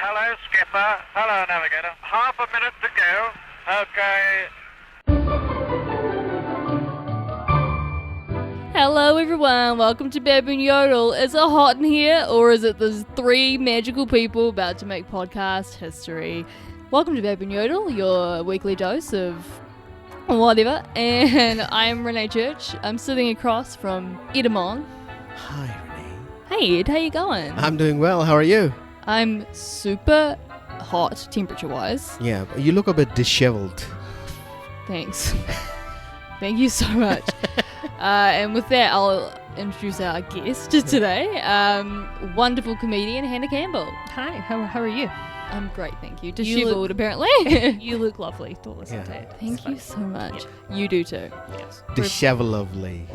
Hello, skipper. Hello, navigator. Half a minute to go. Okay. Hello everyone, welcome to Baboon Yodel. Is it hot in here, or is it those three magical people about to make podcast history? Welcome to Baboon Yodel, your weekly dose of whatever, and I'm Renee Church. I'm sitting across from Edamon. Hi, Renee. Hey Ed, how you going? I'm doing well. How are you? I'm super hot, temperature-wise. Yeah, you look a bit disheveled. Thanks. Thank you so much. And with that, I'll introduce our guest today, wonderful comedian Hannah Campbell. Hi, how are you? I'm great, thank you. You Disheveled, look- apparently. You look lovely. Don't listen to it. Thank you so much. You do too. Yes. Dishevelovely.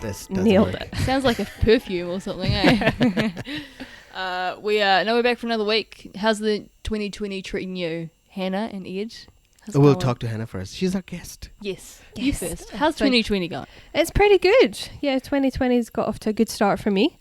That's Nailed it. Sounds like a perfume or something, eh? We're back for another week. How's the 2020 treating you, Hannah and Ed? We'll talk to Hannah first. She's our guest. Yes, you Yes. first. How's 2020 going? It's pretty good. Yeah, 2020's got off to a good start for me.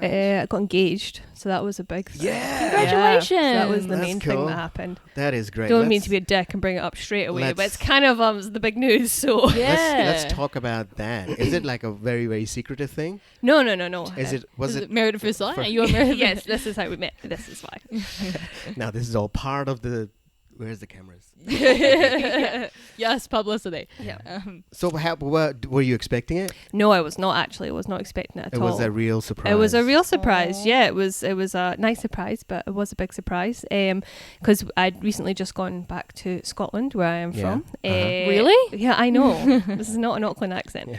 I got engaged, so that was a big thing. Yeah. Congratulations. So that was the That's main cool. thing that happened. That is great. Don't mean to be a dick and bring it up straight away, but let's- it's kind of the big news. So Yeah. Let's talk about that. Is it like a very, very secretive thing? no. Was Is it? it married at first sight? for- Are you married? Yes, this is how we met. This is why. Now this is all part of the. Where's the cameras? Yes, publicity. Yeah. So were you expecting it? No, I was not actually. I was not expecting it at It all. was a real surprise. It was a real surprise. Aww. Yeah, it was a nice surprise, but it was a big surprise. Because I'd recently just gone back to Scotland, where I am Yeah. from. Really? Yeah, I know. This is not an Auckland accent.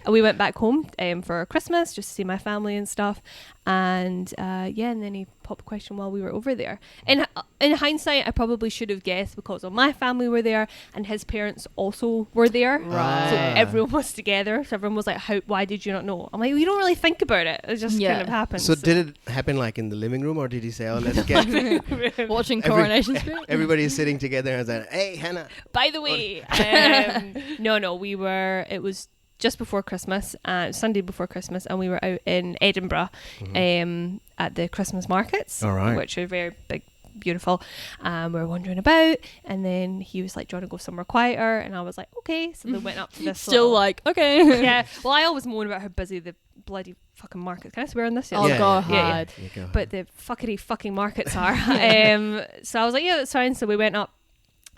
We went back home for Christmas just to see my family and stuff. And and then he popped a question while we were over there. In hindsight, I probably should have guessed because all my family were there and his parents also were there. Right. So everyone was together. So everyone was like, why did you not know? I'm like, you don't really think about it. It just kind of happens. So did it happen like in the living room, or did he say, "Oh, let's get Watching Coronation Street? everybody is sitting together and saying, hey, Hannah"? By the way, no, it was just before Christmas, Sunday before Christmas, and we were out in Edinburgh at the Christmas markets, All right. which are very big, beautiful. We were wandering about, and then he was like, do you want to go somewhere quieter? And I was like, okay. So they went up to this Still little- like, okay. yeah. Well, I always moan about how busy the bloody fucking markets. Can I swear on this? Oh, Yeah, God, yeah, hard. There you go. But the fucking markets are. So I was like, yeah, that's fine. So we went up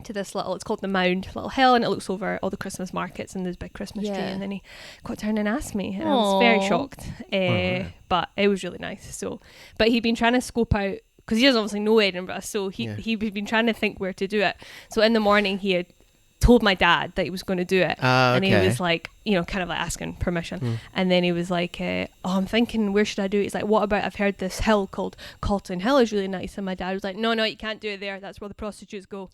to this it's called the Mound, little hill, and it looks over all the Christmas markets and this big Christmas tree. Yeah. And then he got down and asked me, and I was very Aw. shocked. Alright. But it was really nice. So, but he'd been trying to scope out, because he doesn't obviously know Edinburgh, so he'd been trying to think where to do it. So in the morning he had told my dad that he was going to do it, and he Okay. was like, kind of like asking permission. And then he was like, I'm thinking, where should I do it? He's like, what about, I've heard this hill called Calton Hill is really nice. And my dad was like, no, you can't do it there. That's where the prostitutes go.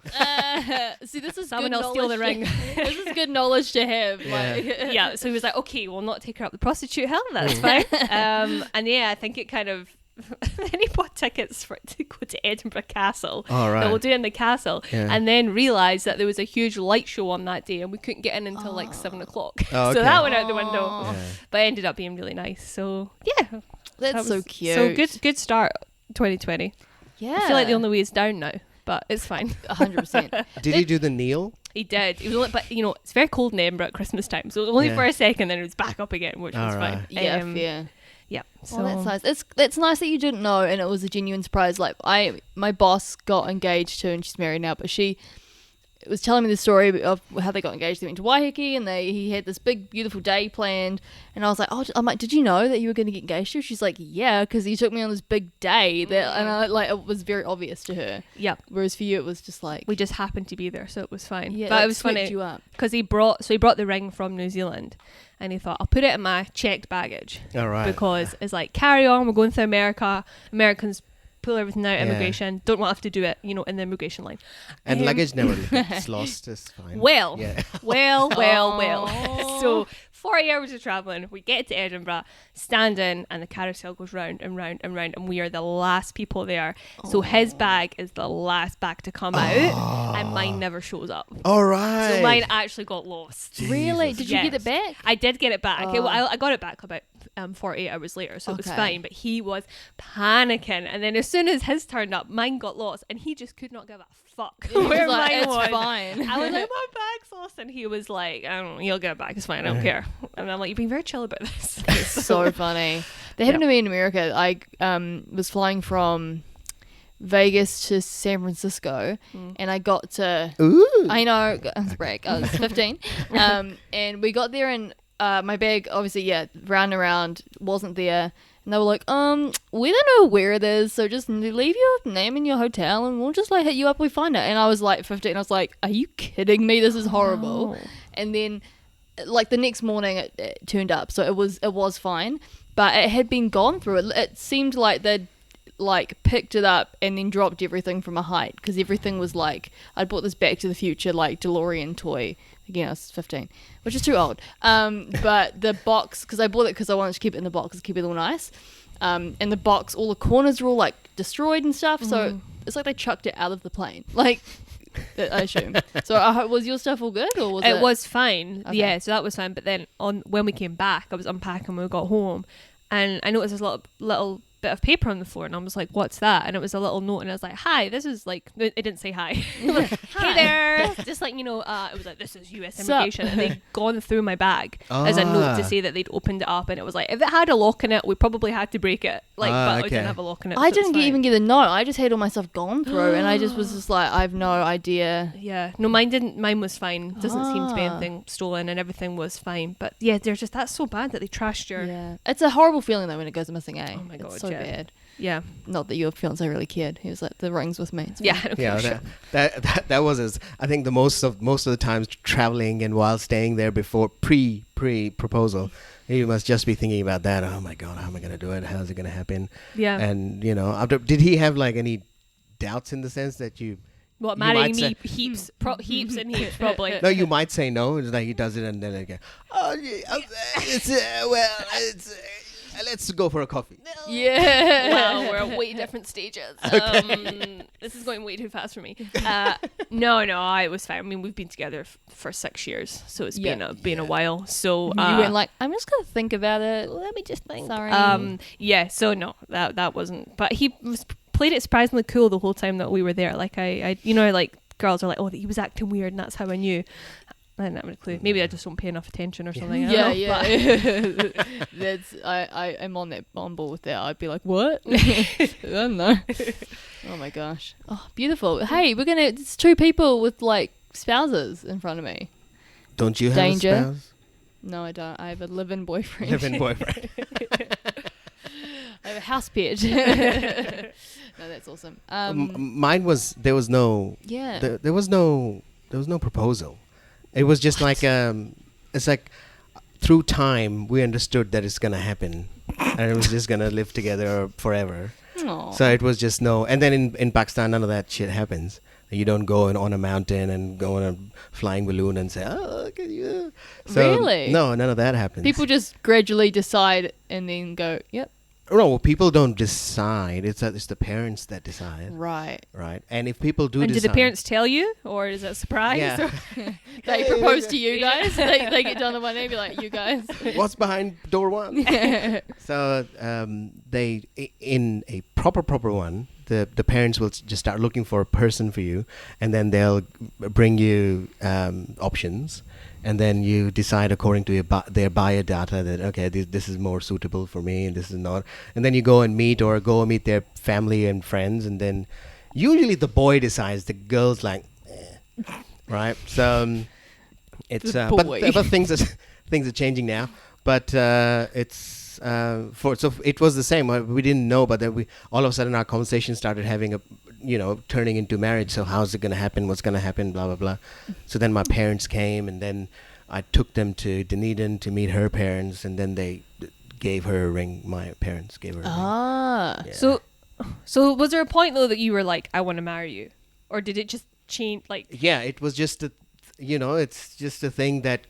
See, this is Someone good else steal the knowledge ring. this is good knowledge to have. Yeah. Like, Yeah, so he was like, okay, we'll not take her up the prostitute hill. That's fine. And yeah, I think it kind of. Then he bought tickets to go to Edinburgh Castle. All right. That we'll do in the castle, Yeah. and then realised that there was a huge light show on that day, and we couldn't get in until like 7 o'clock. Oh, So okay. that went out the window. Aw. Yeah. But it ended up being really nice. So yeah, That's that so was- cute. So good start 2020. Yeah. I feel like the only way is down now, but it's fine. 100%. Did he do the kneel? He did. It was only, but it's very cold in Edinburgh at Christmas time, so it was only Yeah. for a second, then it was back up again, which was Alright. fine. Yeah, fair. Yeah. So Well, that's nice. That's nice that you didn't know, and it was a genuine surprise. Like my boss got engaged too, and she's married now. But she was telling me the story of how they got engaged. They went to Waiheke, and he had this big, beautiful day planned. And I was like, I'm like, did you know that you were going to get engaged to? She's like, yeah, because he took me on this big day. And I like it was very obvious to her. yeah, Whereas for you, it was just like, we just happened to be there, so it was fine. yeah, but like, it was swept funny you up. because he brought the ring from New Zealand, and he thought, I'll put it in my checked baggage. All right. Because it's like, carry on, we're going through America. Americans pull everything out, Yeah. immigration. Don't want to have to do it, in the immigration line. And luggage never gets lost. It's fine. Well, Yeah. well. Aw. So 40 hours of travelling, we get to Edinburgh, stand in, and the carousel goes round and round and round, and we are the last people there. So his bag is the last bag to come out, and mine never shows up. All right. So mine actually got lost. Really? Jesus. Did you get it back? I did get it back. Oh. I got it back about 48 hours later, so it was Okay. fine. But he was panicking, and then as soon as his turned up, mine got lost, and he just could not give a fuck He was where like, mine it's was. fine. I was like, my bag's lost, and he was like, I don't know, you'll get it back, it's fine, I don't care. And I'm like, you've been very chill about this. So funny. That happened to me in America. I was flying from Vegas to San Francisco, and I got to. Ooh. I know, that's a break. I was 15, and we got there, and my bag, obviously, round and around, wasn't there. And they were like, we don't know where it is, so just leave your name in your hotel and we'll just like hit you up when we find it. And I was like 15, I was like, are you kidding me? This is horrible. Oh. And then like the next morning it turned up, so it was fine, but it had been gone through. It seemed like they'd like picked it up and then dropped everything from a height, because everything was like, I bought this Back to the Future like DeLorean toy. Again, I was 15, which is too old. But the box, because I bought it because I wanted to keep it in the box, keep it all nice. And the box, all the corners were all like destroyed and stuff. So it's like they chucked it out of the plane, like I assume. So was your stuff all good, or was it? It was fine. Okay. Yeah, so that was fine. But then when we came back, I was unpacking when we got home, and I noticed this little bit of paper on the floor, and I was like, what's that? And it was a little note, and I was like, hi, this is like, it didn't say hi. Hey there. Just like, it was like, this is US Sup? immigration. And they'd gone through my bag as a note to say that they'd opened it up, and it was like, if it had a lock in it, we probably had to break it. Like, but it okay. didn't have a lock in it. I so it's didn't fine. even get a note. I just had all my stuff gone through, and I just was just like, I have no idea. Yeah, no, mine didn't. Mine was fine. Doesn't seem to be Ah. anything stolen, and everything was fine. But yeah, that's so bad that they trashed your. Yeah, it's a horrible feeling though when it goes missing. Oh my God, it's so yeah. bad. Yeah, Not that your fiance really cared. He was like, the ring's with me. It's yeah. fine. I don't Yeah, give a shit. that was his. I think the most of the times traveling and while staying there before pre proposal, he must just be thinking about that. Oh my God, how am I gonna do it? How's it gonna happen? Yeah. And after, did he have like any doubts in the sense that you? What, you marrying might me say- heaps and heaps probably. No, you might say no. It's like he does it and then again. Oh, yeah, let's go for a coffee. Yeah. Well, we're at way different stages. This is going way too fast for me. No, it was fine. I mean, we've been together for 6 years, so it's been a while. So You went like, I'm just gonna think about it. let me just think. Sorry. Yeah. So no, that wasn't. But he played it surprisingly cool the whole time that we were there. Like I like girls are like, oh, he was acting weird, and that's how I knew. I didn't have a clue. Maybe I just don't pay enough attention or something. I don't know, but- That's I am on board with that. I'd be like, what? I don't know. Oh my gosh. Oh, beautiful. Hey, it's 2 people with like spouses in front of me. Don't you have Danger. a spouse? No, I don't. I have a live-in boyfriend. Live-in boyfriend. I have a house pet. No, that's awesome. Mine was there was no Yeah. there was no proposal. It was just like it's like through time we understood that it's gonna happen, and it was just gonna live together forever. Aw. So it was just no. And then in Pakistan, none of that shit happens. You don't go on a mountain and go on a flying balloon and say, "Oh, look at you." So, Really? No, none of that happens. People just gradually decide and then go, yep, No, people don't decide. It's the parents that decide, right. right? And if people do And decide, did the parents tell you, or is it a surprise? Yeah. Or- They propose to you guys. They get down on one knee and be like, you guys. what's behind door one? So they in a proper one, the parents will just start looking for a person for you, and then they'll bring you options, and then you decide according to their biodata that okay, this is more suitable for me and this is not, and then you go and meet their family and friends, and then usually the boy decides, the girl's like, right? So it's The but boy. things are changing now, but it's so it was the same. We didn't know, but then we all of a sudden our conversation started having turning into marriage. So how's it going to happen? What's going to happen? Blah blah blah. So then my parents came, and then I took them to Dunedin to meet her parents, and then they gave her a ring. My parents gave her a ring. Ah. Yeah. So was there a point though that you were like, I want to marry you, or did it just change? Like, Yeah, it was just it's just a thing that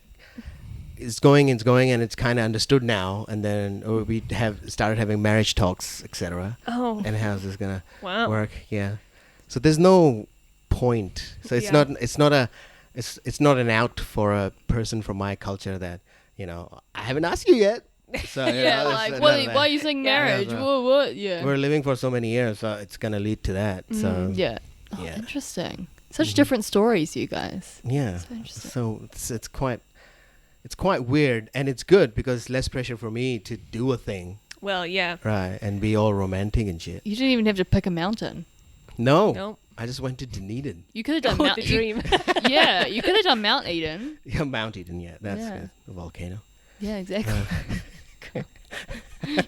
is going, and it's kind of understood now. And then we have started having marriage talks, etc. oh, And how's this gonna wow. work? Yeah. So there's no point. So it's Yeah. not an out for a person from my culture that I haven't asked you yet. So Yeah, like why are you saying marriage? so What? Yeah. we're living for so many years, so it's gonna lead to that. So Yeah. Oh, Yeah. interesting. Such different stories, you guys. yeah. So interesting. So it's quite weird, and it's good because it's less pressure for me to do a thing, Well, yeah. right, and be all romantic and shit. You didn't even have to pick a mountain. No, No. I just went to Dunedin. You could have done Oh, Mount the dream. Yeah, you could have done Mount Eden. Yeah, Mount Eden. Yeah, that's Yeah. a volcano. Yeah, exactly.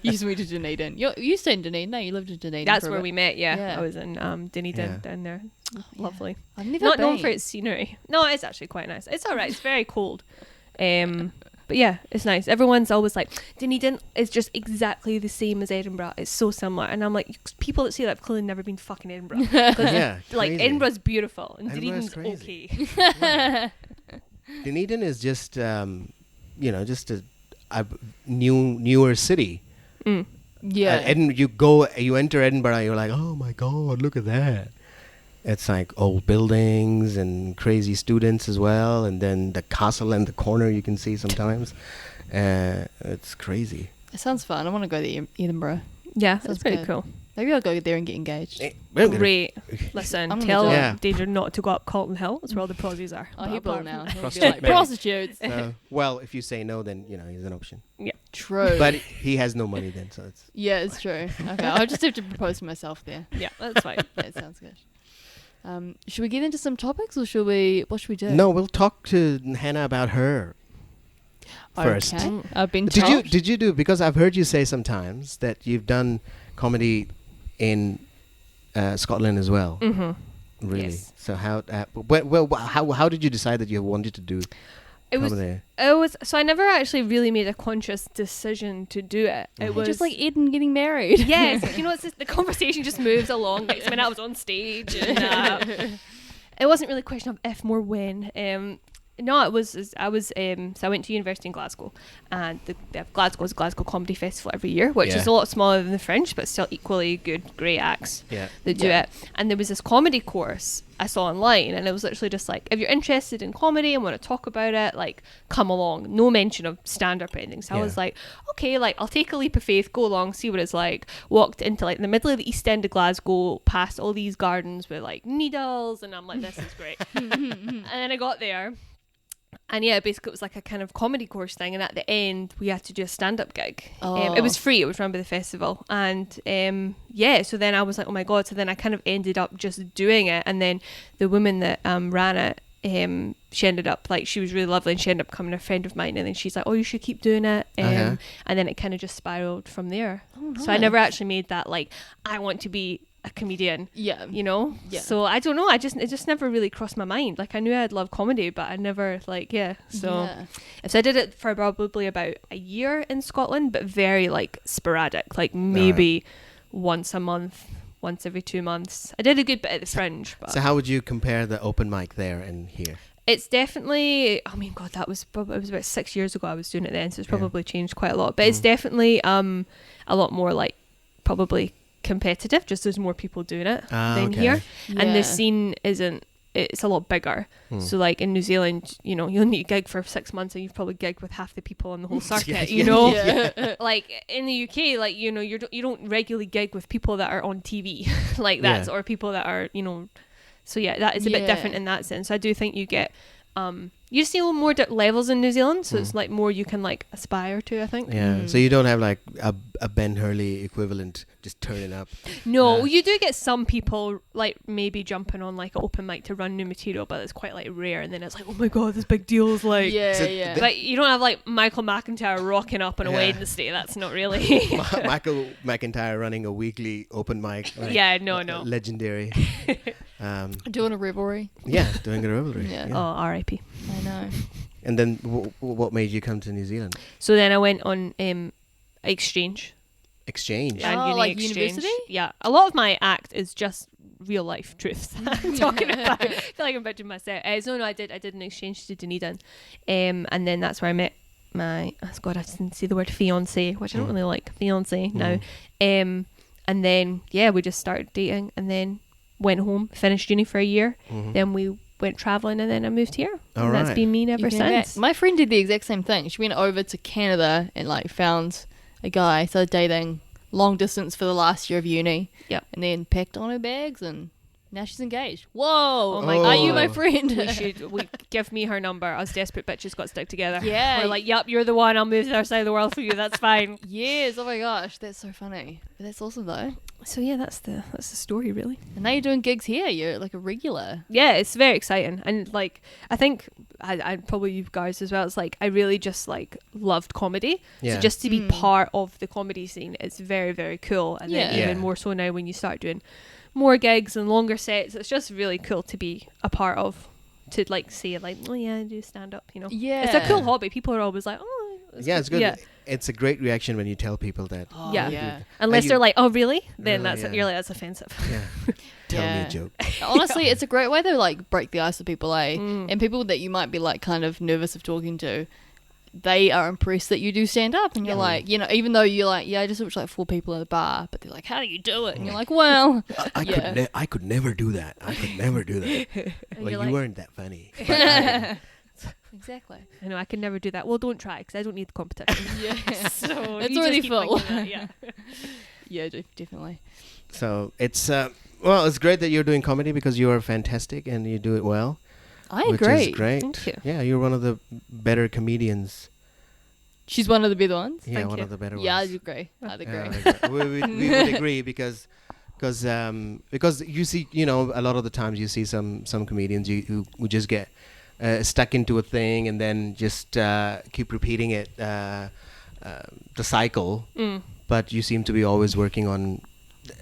You just went to Dunedin. You stayed in Dunedin. No, you lived in Dunedin. That's for a where bit. we met. Yeah. Yeah. I was in Dunedin Yeah. down there. Yeah. Lovely. I've never Not been. known for its scenery. No, it's actually quite nice. It's all right. It's very cold. But yeah, it's nice. Everyone's always like, Dunedin is just exactly the same as Edinburgh. It's so similar. And I'm like, people that say that have clearly never been to fucking Edinburgh. 'Cause, Yeah, like, crazy. Edinburgh's beautiful and Edinburgh's Dunedin's crazy. okay. Dunedin is just just a newer city. Yeah. You enter Edinburgh, you're like, oh my god, look at that. It's like old buildings and crazy students as well, and then the castle in the corner you can see sometimes. It's crazy. It sounds fun. I want to go to Edinburgh. Yeah, Sounds that's pretty good. cool. Maybe I'll go there and get engaged. Great. Listen, I'm gonna tell do it. him Yeah. Danger not to go up Colton Hill. That's where all the prosies are. Oh, he But will apart now. from- He'll be Prostitute like, maybe. prostitutes. Well, if you say no, then he's an option. True. But he has no money then, so it's yeah, it's true. Okay, I'll just have to propose to myself there. Yeah, that's fine. That sounds good. Should we get into some topics, or what should we do? no. We'll talk to Hannah about her first. Okay. I've been Did told. you do, because I've heard you say sometimes that you've done comedy in Scotland as well. Mm-hmm. Really? Yes. So how did you decide that you wanted to do comedy? So I never actually really made a conscious decision to do it. It was just like Eden getting married. yes, you know, it's just, the conversation just moves along. Next minute I was on stage, and it wasn't really a question of if, more when. No, it was. So I went to university in Glasgow, and they have Glasgow's Glasgow Comedy Festival every year, which is a lot smaller than the Fringe, but still equally good, great acts that do it. And there was this comedy course I saw online, and it was literally just like, if you're interested in comedy and want to talk about it, like, come along. No mention of stand-up or anything. So I was like, okay, like, I'll take a leap of faith, go along, see what it's like. Walked into like the middle of the East End of Glasgow, past all these gardens with like needles, and I'm like, this is great. And then I got there. And yeah, basically it was like a kind of comedy course thing, and at the end we had to do a stand-up gig. It was free, it was run by the festival, and so then I was like, oh my god. So then I kind of ended up just doing it, and then the woman that ran it, she ended up, like, she was really lovely, and she ended up becoming a friend of mine, and then she's like, oh, you should keep doing it. And then it kind of just spiraled from there. So I never actually made that, like, I want to be a comedian, you know. So I don't know, it just never really crossed my mind. Like, I knew I'd love comedy, but I never, like, so I did it for probably about a year in Scotland, but very like sporadic, like maybe once a month, once every 2 months. I did a good bit at the Fringe. But So how would you compare the open mic there and here? it's definitely, I mean, God, it was about 6 years ago I was doing it then, so it's probably changed quite a lot, but it's definitely a lot more, like, probably competitive, just there's more people doing it than here, and the scene it's a lot bigger. So like in New Zealand, you know, you only gig for 6 months and you've probably gigged with half the people on the whole circuit, you know. Like in the UK, like, you know, you don't regularly gig with people that are on TV like that, or people that are, you know. So yeah, that is a bit different in that sense. So I do think you get you see a little more levels in New Zealand, so it's like more you can like aspire to, I think. So you don't have like a Ben Hurley equivalent just turning up. No, you do get some people like maybe jumping on like an open mic to run new material, but it's quite like rare, and then it's like, oh my god, this big deal is like, like, you don't have like Michael McIntyre rocking up on a Wednesday. That's not really Michael McIntyre running a weekly open mic. Like, no. Legendary. Doing a revelry. Doing a revelry. Oh, R.I.P. I know. And then what made you come to New Zealand? So then I went on exchange. Exchange. And like exchange. university? Yeah. A lot of my act is just real life truths I'm talking about. I feel like I'm about to myself. So no, I did an exchange to Dunedin. And then that's where I met my, I didn't say the word fiance, which I don't really like, fiance now. And then, we just started dating, and then went home, finished uni for a year. Then we went traveling, and then I moved here. All And that's right. been me ever You came back. since. My friend did the exact same thing. She went over to Canada and like found a guy, started dating long distance for the last year of uni. Yep. And then packed on her bags and now she's engaged. Whoa! Oh my Are you God. my friend? We give me her number. Us desperate bitches got stuck together. Yeah. We're like, yep, you're the one. I'll move to the other side of the world for you. That's fine. Yes. Oh my gosh, that's so funny. But that's awesome though. So yeah, that's the story really. And now you're doing gigs here. You're like a regular. Yeah, it's very exciting, and like I think I probably you guys as well. It's like I really just like loved comedy. Yeah. So just to be part of the comedy scene, it's very very cool. And then Yeah. even more so now when you start doing more gigs and longer sets, it's just really cool to be a part of. To like say like, oh yeah, I do stand up. You know, Yeah. it's a cool hobby. People are always like, oh, Yeah, it's good. Yeah. It's a great reaction when you tell people that. Oh, Yeah. yeah. Unless you- they're like, oh really? Then Really, that's yeah. you're like that's offensive. Yeah. Tell me Yeah. a joke. Honestly, it's a great way to like break the ice with people, eh? Mm. And people that you might be like kind of nervous of talking to, they are impressed that you do stand up, and you're like, you know, even though you're like, yeah, I just watched like 4 people in a bar, but they're like, how do you do it? And you're like, well, yeah. I could never do that. I could never do that. And Well, you're you like- weren't that funny. But I- exactly. I know I can never do that. Well, don't try because I don't need the competition. Yeah, So it's you just already keep full. thinking that, yeah. Yeah, definitely. so it's well, it's great that you're doing comedy because you are fantastic and you do it well. I which agree. is great. Thank you. Yeah, you're one of the better comedians. She's one of the better ones. Yeah, Thank one you. of the better Yeah, ones. I'd agree. I'd Yeah, agree. we would agree because you see, you know, a lot of the times you see some comedians who just get stuck into a thing and then just keep repeating it, the cycle. Mm. But you seem to be always working on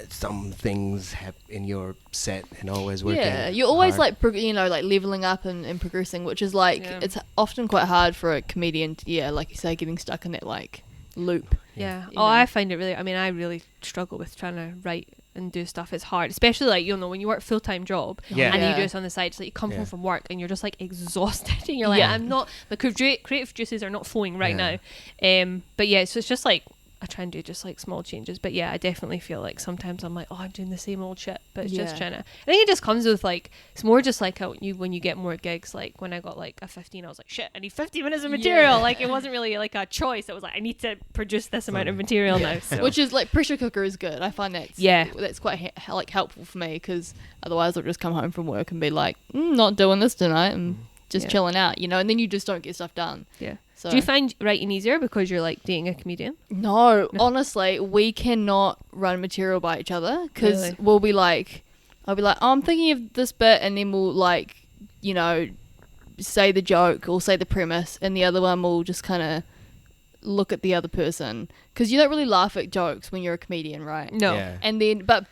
some things in your set and always working. Yeah, you're always hard. like, like leveling up and progressing, which is like, Yeah. it's often quite hard for a comedian to, yeah, like you say, getting stuck in that like loop. Yeah. You Oh, know. I find it really. I mean, I really struggle with trying to write and do stuff. It's hard, especially like you know when you work a full-time job Yeah. and you Yeah. do this on the side. It's like you come Yeah. home from work and you're just like exhausted and you're like, Yeah. I'm not. The creative juices are not flowing right Yeah. now. But yeah, so it's just like. I try and do just like small changes, but yeah, I definitely feel like sometimes I'm like, oh, I'm doing the same old shit, but it's just Yeah. trying to. I think it just comes with like it's more just like how when you get more gigs. Like when I got like a 15, I was like, shit, I need 50 minutes of material. Yeah. Like it wasn't really like a choice. It was like I need to produce this amount of material now. So. Which is like pressure cooker is good. I find that's quite like helpful for me because otherwise I'll just come home from work and be like, not doing this tonight and just Yeah. chilling out, you know, and then you just don't get stuff done. Yeah. So Do you find writing easier because you're like dating a comedian? No, honestly, we cannot run material by each other because Really? we'll be like, I'll be like, oh, I'm thinking of this bit, and then we'll like, you know, say the joke or say the premise, and the other one will just kind of look at the other person because you don't really laugh at jokes when you're a comedian, right? No. Yeah. And then, but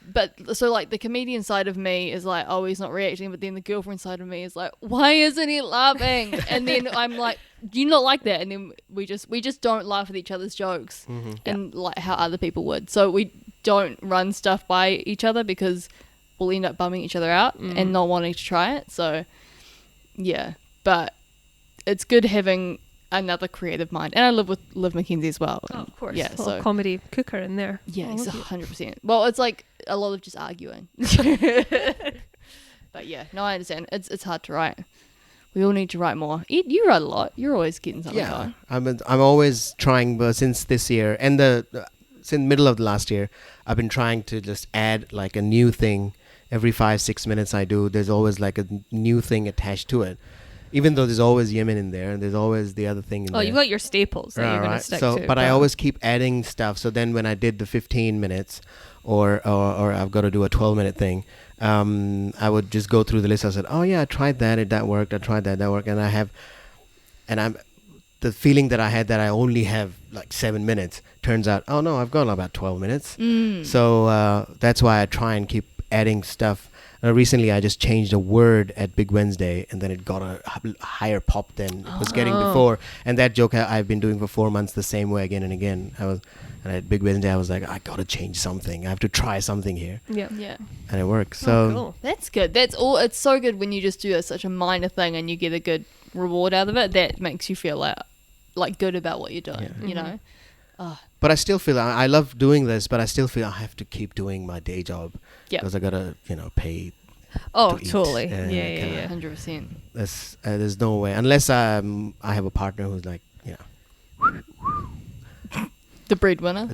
so like the comedian side of me is like, oh, he's not reacting. But then the girlfriend side of me is like, why isn't he laughing? And then I'm like, do you not like that? And then we just don't laugh at each other's jokes and like how other people would. So we don't run stuff by each other because we'll end up bumming each other out and not wanting to try it. So yeah, but it's good having another creative mind, and I live with Liv McKenzie as well. Oh, of course. Yeah, Little so comedy cooker in there. yeah, Oh, it's look at 100%. Well, it's like a lot of just arguing. But yeah, no, I understand. It's hard to write. We all need to write more. You write a lot. You're always getting something Yeah, going. I'm always trying, but since this year and since middle of the last year, I've been trying to just add like a new thing every 5-6 minutes. There's always like a new thing attached to it, even though there's always Yemen in there and there's always the other thing in there. Oh, you've got your staples that you're going to stick to. But I always keep adding stuff. So then when I did the 15 minutes, or I've got to do a 12-minute thing, I would just go through the list. I said, oh yeah, I tried that, that worked. I tried that worked. And I'm the feeling that I had that I only have like 7 minutes. Turns out, oh no, I've got about 12 minutes. So that's why I try and keep adding stuff. Recently, I just changed a word at Big Wednesday, and then it got a higher pop than it was getting before. And that joke I've been doing for 4 months the same way again and again. And at Big Wednesday, I was like, I gotta change something. I have to try something here, Yeah. Yeah. and it works. So Oh, cool. That's good. That's all. It's so good when you just do such a minor thing and you get a good reward out of it. That makes you feel like good about what you're doing. Yeah. You know. but I still feel I love doing this, but I still feel I have to keep doing my day job Yeah. because I gotta pay Oh, to eat. totally. Uh, Yeah. kinda- 100%. There's no way unless I have a partner who's like The breadwinner.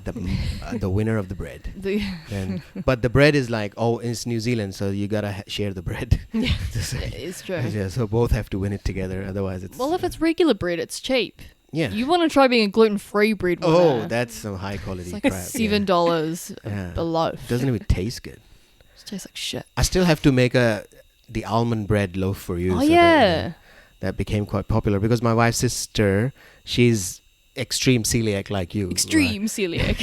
the winner of the bread. The Then, but the bread is like it's New Zealand, so you gotta share the bread. Yeah. it's true. Yeah, so both have to win it together. Otherwise, it's Well, if it's regular bread, it's cheap. yeah. You want to try being a gluten-free breadwinner. Oh, that's some high quality it's like crap. $7 Yeah. a loaf. Doesn't even taste good. It tastes like shit. I still have to make the almond bread loaf for you. Oh, so yeah. that became quite popular because my wife's sister, she's extreme celiac like you. Extreme celiac.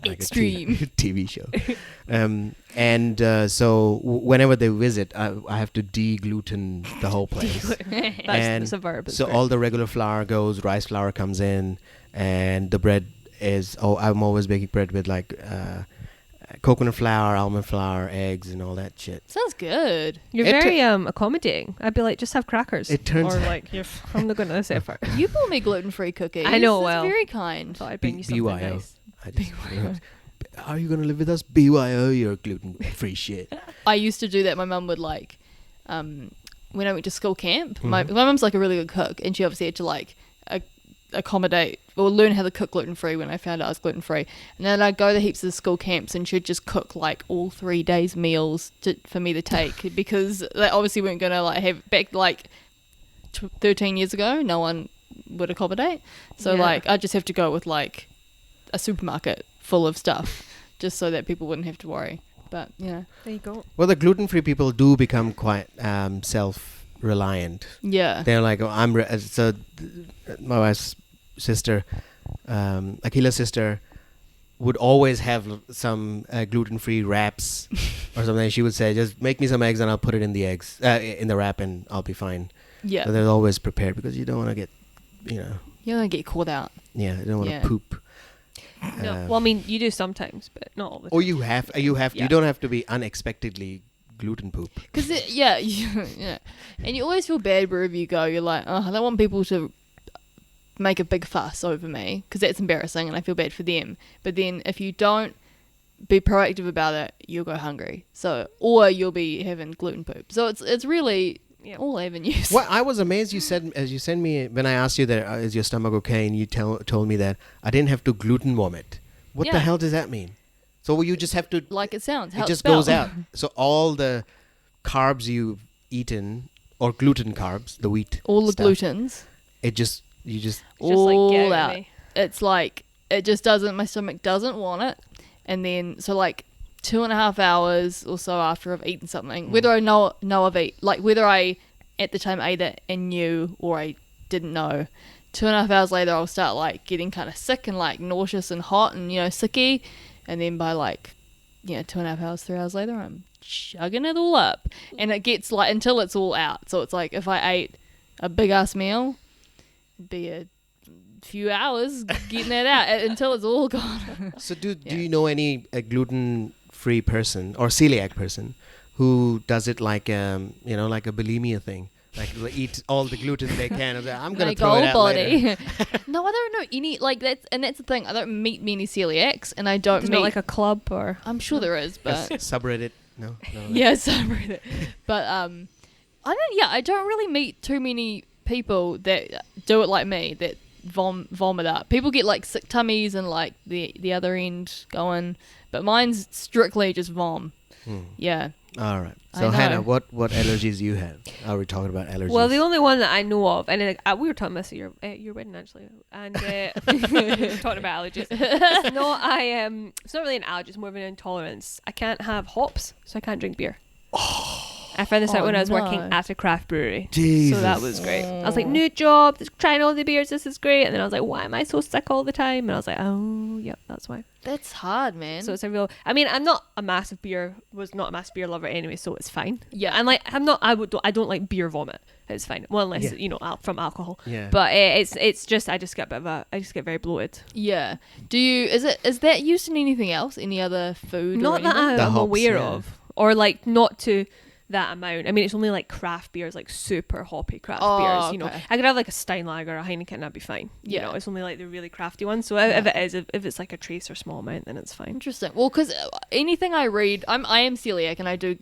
Like Extreme. a TV show. So whenever they visit, I have to de-gluten the whole place. That's a verb. So all the regular flour goes, rice flour comes in, and the bread is. Oh, I'm always baking bread with like coconut flour, almond flour, eggs, and all that shit. Sounds good. You're It very accommodating. I'd be like, just have crackers. It turns or out- like, I'm not going to say effort. You bought me gluten-free cookies. I know, That's well. very kind. Thought I'd bring you something BYO. nice. I just, are you gonna live with us? BYO, you're gluten-free shit. I used to do that. My mum would like, when I went to school camp. Mm-hmm. My mum's like a really good cook, and she obviously had to like accommodate or learn how to cook gluten free when I found out I was gluten free. And then I'd go to heaps of school camps, and she'd just cook like all 3 days meals for me to take because they obviously weren't gonna like have back like 13 years ago. No one would accommodate, so Yeah. like I just have to go with like a supermarket full of stuff just so that people wouldn't have to worry. But There you go. Well, the gluten-free people do become quite self-reliant. yeah. They're like, oh, my wife's sister, Akila's sister, would always have some gluten-free wraps or something. She would say, just make me some eggs and I'll put it in the eggs, in the wrap, and I'll be fine. Yeah. So they're always prepared because you don't want to get, You're gonna get caught out. you don't want to Yeah. poop. No, Um, well, I mean, you do sometimes, but not all the time. Or you Yeah. don't have to be unexpectedly gluten poop. Because yeah, and you always feel bad wherever you go. You're like, oh, I don't want people to make a big fuss over me because that's embarrassing, and I feel bad for them. But then if you don't be proactive about it, you'll go hungry. So or you'll be having gluten poop. So it's really Yeah. all avenues. Well, I was amazed. You said me when I asked you that is your stomach okay, and you told me that I didn't have to gluten vomit. What the Yeah. hell does that mean? So you just have to. Like it sounds. How It it's just goes spelled. out. So all the carbs you've eaten or gluten carbs, the wheat, All the stuff, glutens. you It's just just all like, get out. of me. It's like it just doesn't. My stomach doesn't want it, and then so like 2.5 hours or so after I've eaten something, whether I know I've eaten, like whether I at the time ate it and knew or I didn't know, 2.5 hours later I'll start like getting kind of sick and like nauseous and hot and sicky, and then by like 2.5 hours, 3 hours later I'm chugging it all up, and it gets like until it's all out. So it's like if I ate a big ass meal, it'd be a few hours getting that out until it's all gone. So do Yeah. you know any gluten-free person or celiac person who does it like like a bulimia thing? Like they eat all the gluten they can. And say, I'm gonna My throw it goal out body. later. No, I don't know any like that's the thing. I don't meet many celiacs, and I don't There's meet not like a club or. I'm sure there is, but Subreddit. No. yeah, sorry. But I don't really meet too many people that do it like me that vomit up. People get like sick tummies and like the other end going, but mine's strictly just vom. Yeah. All right. I So know. Hannah, what allergies you have? Are we talking about allergies? Well, the only one that I know of, and we were talking about this at your wedding actually, and we were talking about allergies. It's not really an allergy; it's more of an intolerance. I can't have hops, so I can't drink beer. I found this out when I was working no. at a craft brewery. Jesus. So that was great. I was like, new job, trying all the beers, this is great. And then I was like, why am I so sick all the time? And I was like, oh, yep, that's why. That's hard, man. So it's a real, I mean, I'm not a massive beer lover anyway, so it's fine. Yeah. And like, I don't like beer vomit. It's fine. Well, unless, from alcohol. Yeah. But it's just, I just get very bloated. yeah. Is that used in anything else? Any other food? Not or that anything? The I'm hops, aware yeah. of. Or like not to that amount. I mean, it's only like craft beers, like super hoppy craft Oh, beers. You know, okay. I could have like a Steinlager, a Heineken, that'd be fine. You Yeah. know, it's only like the really crafty ones. So if it's like a trace or small amount, then it's fine. Interesting. Well, because anything I read, I am celiac and I do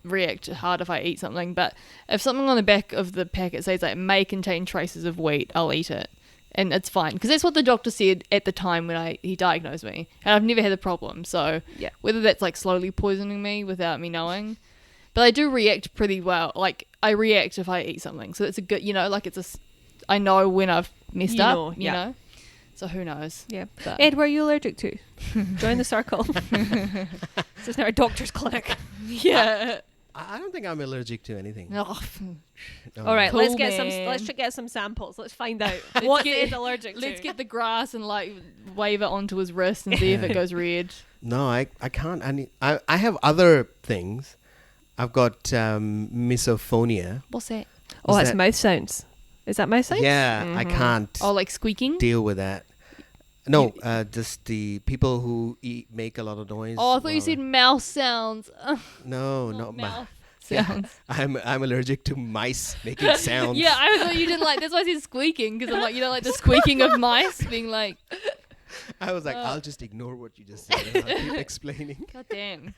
react hard if I eat something. But if something on the back of the packet says like may contain traces of wheat, I'll eat it, and it's fine because that's what the doctor said at the time when he diagnosed me, and I've never had a problem. So Yeah. whether that's like slowly poisoning me without me knowing, but I do react pretty well. Like I react if I eat something, so it's a good, like I know when I've messed You up, know, you yeah. know. So who knows? Yeah. But- Ed, what are you allergic to? Join the circle. This is now a doctor's clinic. Yeah. I don't think I'm allergic to anything. Oh, No. All right, Cool, let's get man. get some samples. Let's find out what get- Ed's allergic to. let's get the grass and like wave it onto his wrist and see if it goes red. No, I can't. I have other things. I've got misophonia. What's that? Oh, Is that's that- mouth sounds. Is that mouth sounds? Yeah, I can't Oh, like squeaking? deal with that. No, just the people who make a lot of noise. Oh, I thought you while- said mouse sounds. No, Not not mouth Yeah. sounds. I'm allergic to mice making sounds. Yeah, I thought you didn't like. That's why I said squeaking because I'm like, like the squeaking of mice being like, I was like, I'll just ignore what you just said and I'll keep explaining. God damn.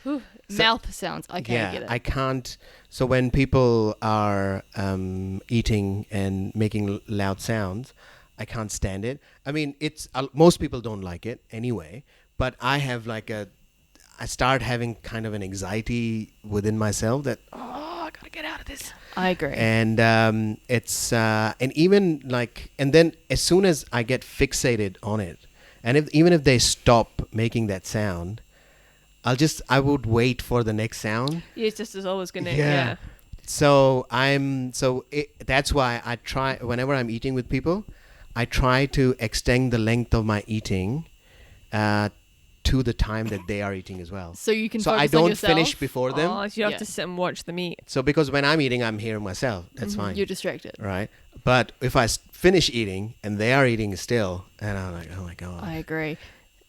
Whew. Mouth sounds. I can't get it. I can't. So when people are eating and making loud sounds, I can't stand it. I mean, most people don't like it anyway, but I have I start having kind of an anxiety within myself that, I gotta get out of this. I agree. And and even and then as soon as I get fixated on it, and even if they stop making that sound, I would wait for the next sound. Yeah, it's just as always gonna. Yeah. Yeah. So that's why I try, whenever I'm eating with people, I try to extend the length of my eating to the time that they are eating as well. So you can. So focus I on don't yourself. finish before them. Oh, so you have Yeah. to sit and watch the meat. So because when I'm eating, I'm hearing myself. That's fine. You're distracted. Right? But if I finish eating and they are eating still, and I'm like, oh my God. I agree.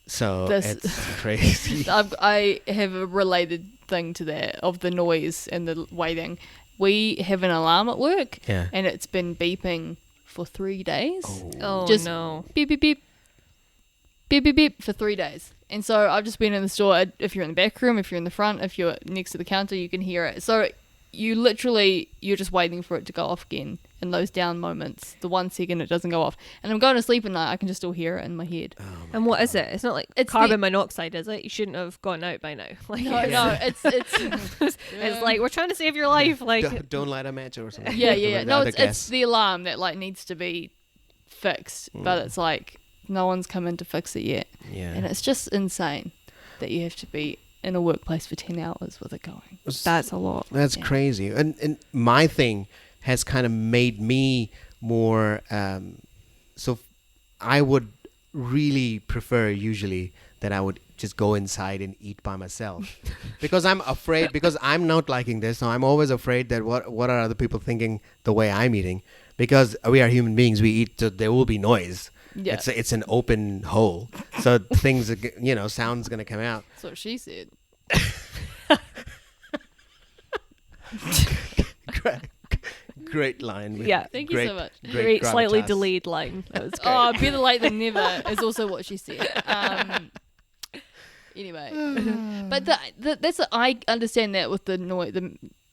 So This- it's crazy. I have a related thing to that of the noise and the waiting. We have an alarm at work, Yeah. and it's been beeping for 3 days. Oh Just- no. Beep beep beep, beep beep beep for 3 days. And so I've just been in the store. If you're in the back room, if you're in the front, if you're next to the counter, you can hear it. So you're just waiting for it to go off again in those down moments. The 1 second it doesn't go off, and I'm going to sleep at night. I can just still hear it in my head. And what is it? It's not like It's carbon the- monoxide, is it? You shouldn't have gone out by now. Like, No, no, it's it's like we're trying to save your life. Like, Don't light a match or something. yeah. No, Without a it's gas. the alarm that like needs to be fixed, but it's like no one's come in to fix it yet, Yeah. and it's just insane that you have to be in a workplace for 10 hours with it going. that's a lot. That's Yeah. crazy. And my thing has kind of made me more. So I would really prefer usually that I would just go inside and eat by myself because I'm afraid, because I'm not liking this. So I'm always afraid that what are other people thinking the way I'm eating, because we are human beings. We eat, so there will be noise. Yeah, It's an open hole. So things, sound's going to come out. that's what she said. Great line. with Yeah. Thank you great, so much. Great, slightly gravitas. delayed line. That was great. Oh, better late than never is also what she said. Anyway, but I understand that with the noise,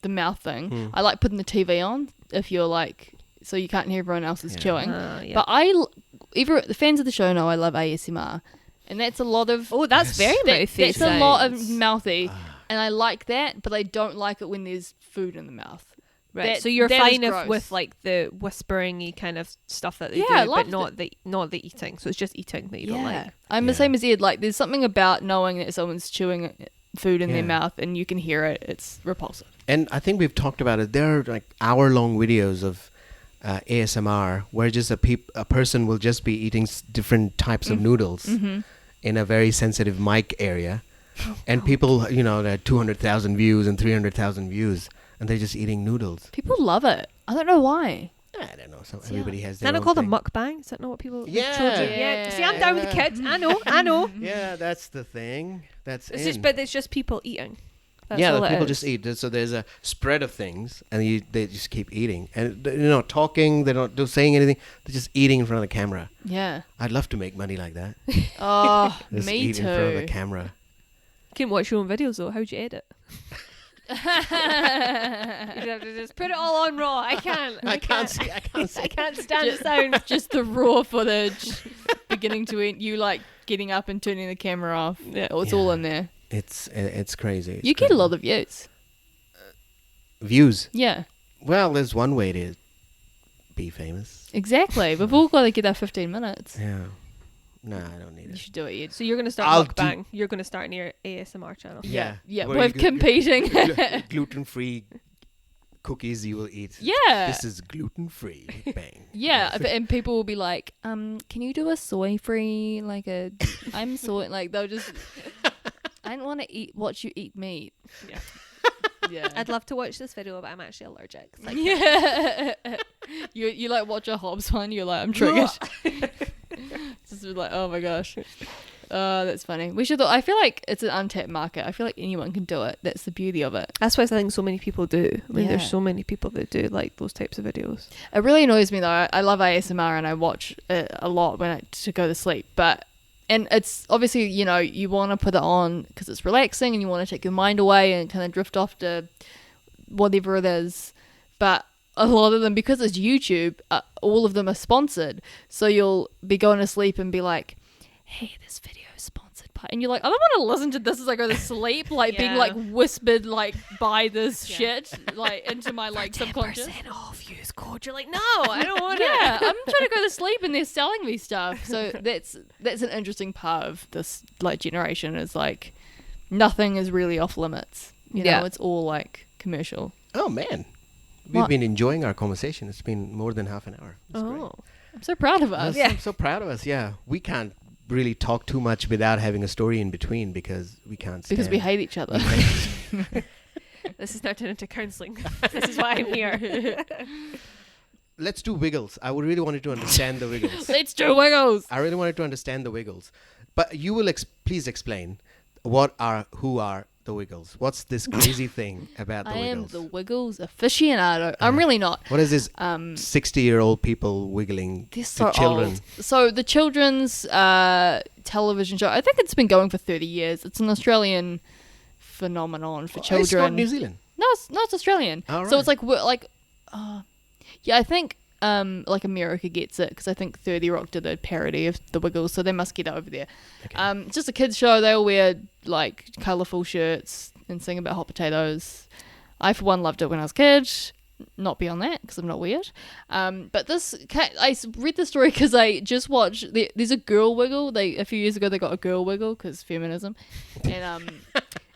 the mouth thing. I like putting the TV on if you're like, so you can't hear everyone else's Yeah. chewing. Yeah. But the fans of the show know I love ASMR, and that's a lot of Oh, that's very mouthy. that's a lot of sounds. mouthy, and I like that, but I don't like it when there's food in the mouth. Right. That- So you're that is fine if gross. with like the whispering-y kind of stuff that they Yeah, I do, loved but not the eating. So it's just eating that you don't like. I'm the Yeah. same as Ed. Like, there's something about knowing that someone's chewing food in Yeah. their mouth and you can hear it. It's repulsive. And I think we've talked about it. There are like hour-long videos of ASMR where just a person will just be eating different types of noodles in a very sensitive mic area, and people, there are 200,000 views and 300,000 views, and they're just eating noodles. People love it. I don't know why. I don't know. So everybody has Is their that not own called thing. a mukbang? Is that not what people? Yeah. children- yeah. See, I'm down with the kids. I know. Yeah, that's the thing. That's It's in. just, but it's just people eating. That's yeah, all that it people is. just eat. So there's a spread of things, and they just keep eating, and talking. They're not saying anything. They're just eating in front of the camera. Yeah. I'd love to make money like that. Oh, Just me eat in front of the too. camera. You can watch your own videos though. How'd you edit? You'd have to just put it all on raw. I can't. I can't see. I can't see. I can't stand the sound. Just the raw footage, beginning to end. You like getting up and turning the camera off. Yeah. Oh, it's all in there. It's crazy. It's You get a crazy. lot of views. Views. Yeah, Well, there's one way to be famous. exactly. We've all got to get our 15 minutes. Yeah. No, I don't need You it. should do it, Ed. So you're going to start I'll mukbang. You're going to start an ASMR channel. Yeah. Yeah, Where we're you competing. Gluten-free cookies you will eat. Yeah. This is gluten-free. Bang. Yeah, and people will be like, can you do a soy-free, like a, I'm soy, like they'll just, I don't want to watch you eat meat. Yeah. Yeah. I'd love to watch this video, but I'm actually allergic. It's like, Yeah. you like watch a Hobbs one, you're like, I'm triggered. Just like, oh my gosh. That's funny. I feel like it's an untapped market. I feel like anyone can do it. That's the beauty of it. that's what I think so many people do. I mean, Yeah. there's so many people that do like those types of videos. It really annoys me though. I love ASMR and I watch it a lot to go to sleep. And it's obviously, you want to put it on because it's relaxing and you want to take your mind away and kind of drift off to whatever it is. But a lot of them, because it's YouTube, all of them are sponsored. So you'll be going to sleep and be like, hey, this video is sponsored by... And you're like, I don't want to listen to this as I go to sleep, like being Yeah. like whispered like by this Yeah. shit like into my like subconscious. 10% off, use code. You're like, no, I don't want Yeah, it. I'm trying to go to sleep and they're selling me stuff. So that's an interesting part of this like generation is like nothing is really off limits. You know, Yeah. it's all like commercial. Oh, man. We've What? been enjoying our conversation. It's been more than half an hour. It's great. Oh, I'm so proud of us. I'm so proud of us. Yeah. We can't really talk too much without having a story in between because we can't Because we stand- hate each other. this is now turned into counselling. This is why I'm here. Let's do Wiggles. I would really wanted to understand the Wiggles. Let's do Wiggles. I really wanted to understand the Wiggles. But you will please explain who are the Wiggles? What's this crazy thing about the I am Wiggles? the Wiggles aficionado. I'm really not. What is this 'Em 60-year-old people wiggling They're to so children? old. So the children's television show, I think it's been going for 30 years. It's an Australian phenomenon for children. It's not New Zealand. No, it's Australian. All So right. it's like, yeah, I think like America gets it because I think 30 Rock did a parody of the Wiggles, so they must get it over there. Okay. It's just a kids show. They all wear like colourful shirts and sing about hot potatoes. I for one loved it when I was a kid. Not beyond that because I'm not weird. But I read the story because I just watched. There's a girl Wiggle. A few years ago they got a girl Wiggle because feminism, and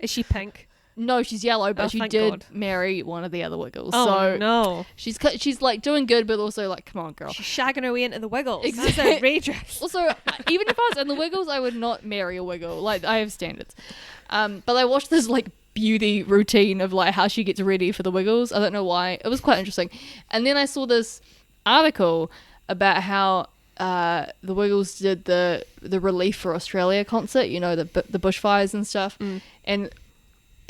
Is she pink? no, she's yellow, but Oh, she thank did God. marry one of the other Wiggles. Oh so no, she's like doing good, but also like, come on, girl. she's shagging her way into the Wiggles. That's Exactly. outrageous. Also, even if I was in the Wiggles, I would not marry a Wiggle. Like, I have standards. But I watched this like beauty routine of like how she gets ready for the Wiggles. I don't know why. It was quite interesting. And then I saw this article about how the Wiggles did the Relief for Australia concert. You know, the bushfires and stuff. And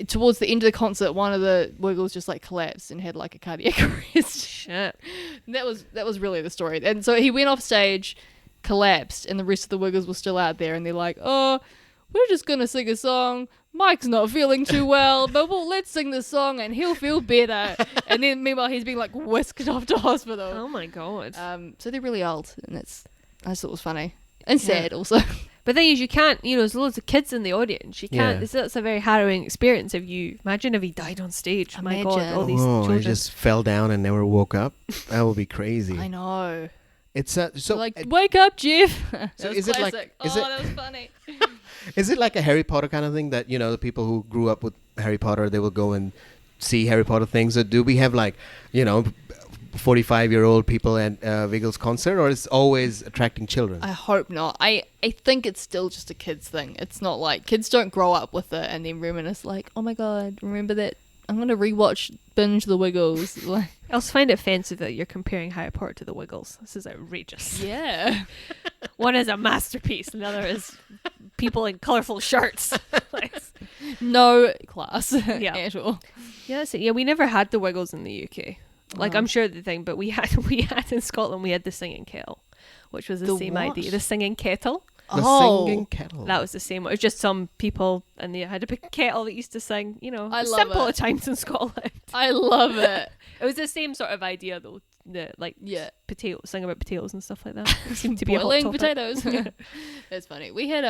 towards the end of the concert, one of the Wiggles just like collapsed and had like a cardiac arrest. Shit. And that was really the story. And so he went off stage, collapsed, and the rest of the Wiggles were still out there, and they're like, "Oh, we're just gonna sing a song. Mike's not feeling too well, but let's sing this song, and he'll feel better." And then meanwhile, he's being like whisked off to hospital. Oh my God. So they're really old, and I just thought it was funny and sad also. But the thing is, you can't, there's loads of kids in the audience. You can't, Yeah. that's a very harrowing experience imagine if he died on stage. My God, Imagine. all these Oh, children. I just fell down and never woke up. That would be crazy. I know. It's so. Like, wake up, Jeff. That So was is it like- classic. is oh, it- that was funny. Is it like a Harry Potter kind of thing that the people who grew up with Harry Potter, they will go and see Harry Potter things? Or do we have 45-year-old people at Wiggles concert, or it's always attracting children? I hope not. I think it's still just a kids thing. It's not like kids don't grow up with it and then reminisce like, oh my God, remember that? I'm going to binge the Wiggles. Like, I also find it offensive that you're comparing Harry Potter to the Wiggles. This is outrageous. yeah. One is a masterpiece, and the other is people in colourful shirts. Like, No class Yeah. at all. Yeah, that's it. Yeah, we never had the Wiggles in the UK. Like, I'm sure the thing, but we had in Scotland, we had the singing kettle, which was the same what? idea. The singing kettle. The Oh. singing kettle. That was the same. It was just some people, and they had a big kettle that used to sing, you know, I love simpler it. times in Scotland. I love it. It was the same sort of idea, though. The like Yeah. potato, sing about potatoes and stuff like that. It seemed to be a hot Boiling topic. potatoes. That's funny. We had